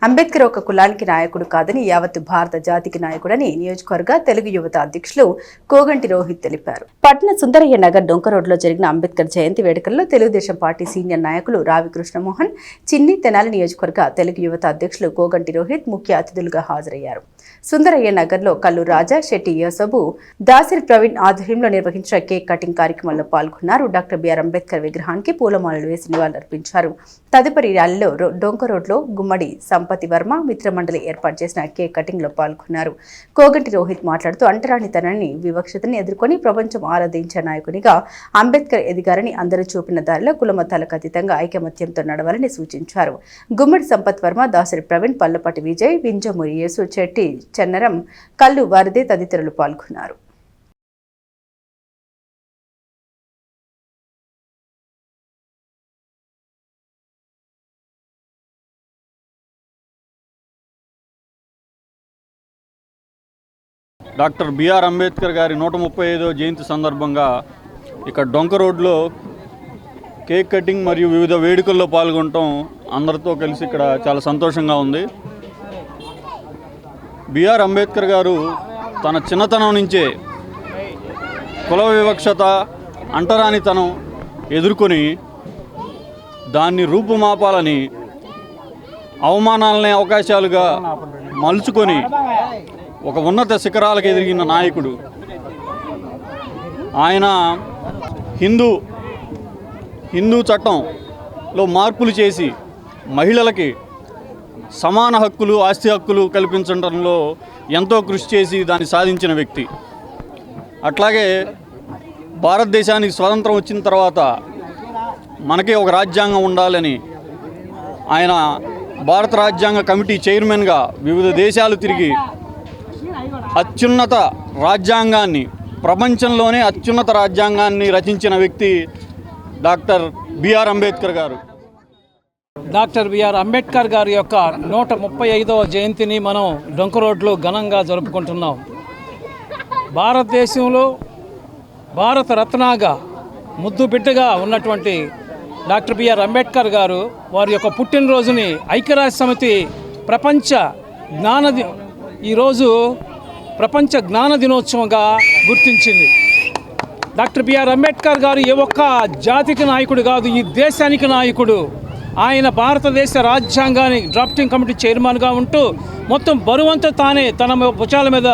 అంబేద్కర్ ఒక కులానికి నాయకుడు కాదని యావత్తు భారత జాతికి నాయకుడని నియోజకవర్గ తెలుగు యువత అధ్యక్షులు కోగంటి రోహిత్ తెలిపారు. పట్న సుందరయ్య నగర్ డొంక రోడ్లో జరిగిన అంబేద్కర్ జయంతి వేడుకల్లో తెలుగుదేశం పార్టీ సీనియర్ నాయకులు రావి కృష్ణమోహన్, చిన్ని తెనాలి నియోజకవర్గ తెలుగు యువత అధ్యక్షులు కోగంటి రోహిత్ ముఖ్య అతిథులుగా హాజరయ్యారు. సుందరయ్య నగర్లో కల్లు రాజా, శెట్టి యోసబు, దాసిరి ప్రవీణ్ ఆధ్వర్యంలో నిర్వహించిన కేక్ కటింగ్ కార్యక్రమంలో పాల్గొన్నారు. డాక్టర్ బిఆర్ అంబేద్కర్ విగ్రహానికి పూలమాలలు వేసి నివాళులర్పించారు. తదుపరి ర్యాలీలో డొంక రోడ్లో గుమ్మడి సంపతి వర్మ మిత్రమండలి ఏర్పాటు చేసిన కేక్ కటింగ్ లో పాల్గొన్నారు. కోగంటి రోహిత్ మాట్లాడుతూ అంటరానితనాన్ని, వివక్షతని ఎదుర్కొని ప్రపంచం ఆరాధించే నాయకునిగా అంబేద్కర్ ఎదిగారని, అందరూ చూపిన దారిలో కులమతాలకు అతీతంగా ఐకమత్యంతో నడవాలని సూచించారు. గుమ్మడి సంపత్ వర్మ, దాసరి ప్రవీణ్, పల్లపాటి విజయ్, వింజమూరి యేసు, చెట్టి చెన్నరం, కల్లు వారిదే తదితరులు పాల్గొన్నారు. డాక్టర్ బిఆర్ అంబేద్కర్ గారి 135వ జయంతి సందర్భంగా ఇక్కడ డొంక రోడ్లో కేక్ కటింగ్ మరియు వివిధ వేడుకల్లో పాల్గొనటం అందరితో కలిసి ఇక్కడ చాలా సంతోషంగా ఉంది. బిఆర్ అంబేద్కర్ గారు తన చిన్నతనం నుంచే కుల వివక్షత, అంటరానితనం ఎదుర్కొని దాన్ని రూపుమాపాలని, అవమానాలనే అవకాశాలుగా మలుచుకొని ఒక ఉన్నత శిఖరాలకు ఎదిగిన నాయకుడు ఆయన. హిందూ చట్టంలో మార్పులు చేసి మహిళలకి సమాన హక్కులు, ఆస్తి హక్కులు కల్పించడంలో ఎంతో కృషి చేసి దాన్ని సాధించిన వ్యక్తి. అట్లాగే భారతదేశానికి స్వతంత్రం వచ్చిన తర్వాత మనకే ఒక రాజ్యాంగం ఉండాలని ఆయన భారత రాజ్యాంగ కమిటీ చైర్మన్గా వివిధ దేశాలు తిరిగి అత్యున్నత రాజ్యాంగాన్ని, ప్రపంచంలోనే అత్యున్నత రాజ్యాంగాన్ని రచించిన వ్యక్తి డాక్టర్ బిఆర్ అంబేద్కర్ గారు. డాక్టర్ బిఆర్ అంబేద్కర్ గారి యొక్క 135వ జయంతిని మనం డొంక రోడ్లో ఘనంగా జరుపుకుంటున్నాం. భారతదేశంలో భారత రత్నగా ముద్దు బిడ్డగా ఉన్నటువంటి డాక్టర్ బిఆర్ అంబేద్కర్ గారు వారి యొక్క పుట్టినరోజుని ఐక్యరాజ్య సమితి ఈరోజు ప్రపంచ జ్ఞాన దినోత్సవంగా గుర్తించింది. డాక్టర్ బిఆర్ అంబేద్కర్ గారు ఏ ఒక్క జాతికి నాయకుడు కాదు, ఈ దేశానికి నాయకుడు. ఆయన భారతదేశ రాజ్యాంగాన్ని డ్రాఫ్టింగ్ కమిటీ చైర్మన్గా ఉంటూ మొత్తం బరువంతా తానే తన భుజాల మీద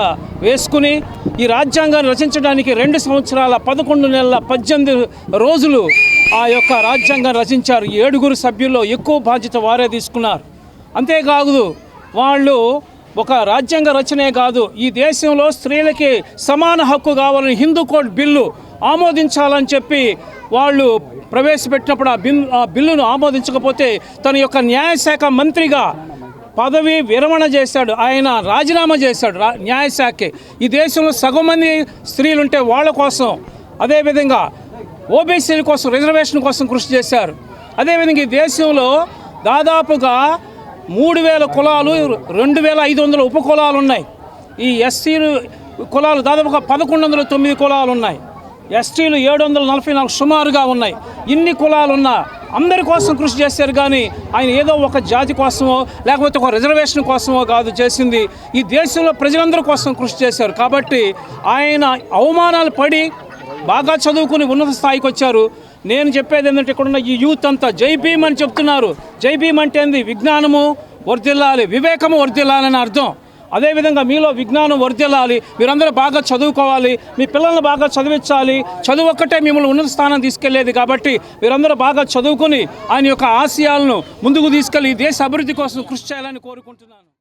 వేసుకుని ఈ రాజ్యాంగాన్ని రచించడానికి 2 సంవత్సరాల 11 నెలల 18 రోజులు ఆ యొక్క రాజ్యాంగాన్ని రచించారు. 7 సభ్యుల్లో ఎక్కువ బాధ్యత వారే తీసుకున్నారు. అంతేకాదు వాళ్ళు ఒక రాజ్యాంగ రచనే కాదు, ఈ దేశంలో స్త్రీలకి సమాన హక్కు కావాలని హిందూ కోడ్ బిల్లు ఆమోదించాలని చెప్పి వాళ్ళు ప్రవేశపెట్టినప్పుడు ఆ బిల్లును ఆమోదించకపోతే తన యొక్క న్యాయశాఖ మంత్రిగా పదవి విరమణ చేశాడు. ఆయన రాజీనామా చేశాడు న్యాయశాఖకి. ఈ దేశంలో సగం మంది స్త్రీలుంటే వాళ్ళ కోసం, అదేవిధంగా ఓబీసీల కోసం, రిజర్వేషన్ కోసం కృషి చేశారు. అదేవిధంగా ఈ దేశంలో దాదాపుగా 3000 కులాలు, 2500 ఉప కులాలు ఉన్నాయి. ఈ ఎస్సీలు కులాలు దాదాపుగా 1109 కులాలు ఉన్నాయి. ఎస్టీలు 744 సుమారుగా ఉన్నాయి. ఇన్ని కులాలున్నా అందరి కోసం కృషి చేశారు. కానీ ఆయన ఏదో ఒక జాతి కోసమో లేకపోతే ఒక రిజర్వేషన్ కోసమో కాదు చేసింది, ఈ దేశంలో ప్రజలందరి కోసం కృషి చేశారు. కాబట్టి ఆయన అవమానాలు పడి బాగా చదువుకుని ఉన్నత స్థాయికి వచ్చారు. నేను చెప్పేది ఏంటంటే ఇక్కడున్న ఈ యూత్ అంతా జై భీమ్ అని చెప్తున్నారు. జై భీమ్ అంటే ఏంది? విజ్ఞానము వర్ధిల్లాలి, వివేకము వర్ధిల్లాలని అర్థం. అదేవిధంగా మీలో విజ్ఞానం వర్ధిల్లాలి, మీరందరూ బాగా చదువుకోవాలి, మీ పిల్లల్ని బాగా చదివించాలి. చదువు ఒక్కటే మిమ్మల్ని ఉన్నత స్థానం తీసుకెళ్లేది. కాబట్టి మీరందరూ బాగా చదువుకుని ఆయన యొక్క ఆశయాలను ముందుకు తీసుకెళ్లి దేశ అభివృద్ధి కోసం కృషి చేయాలని కోరుకుంటున్నాను.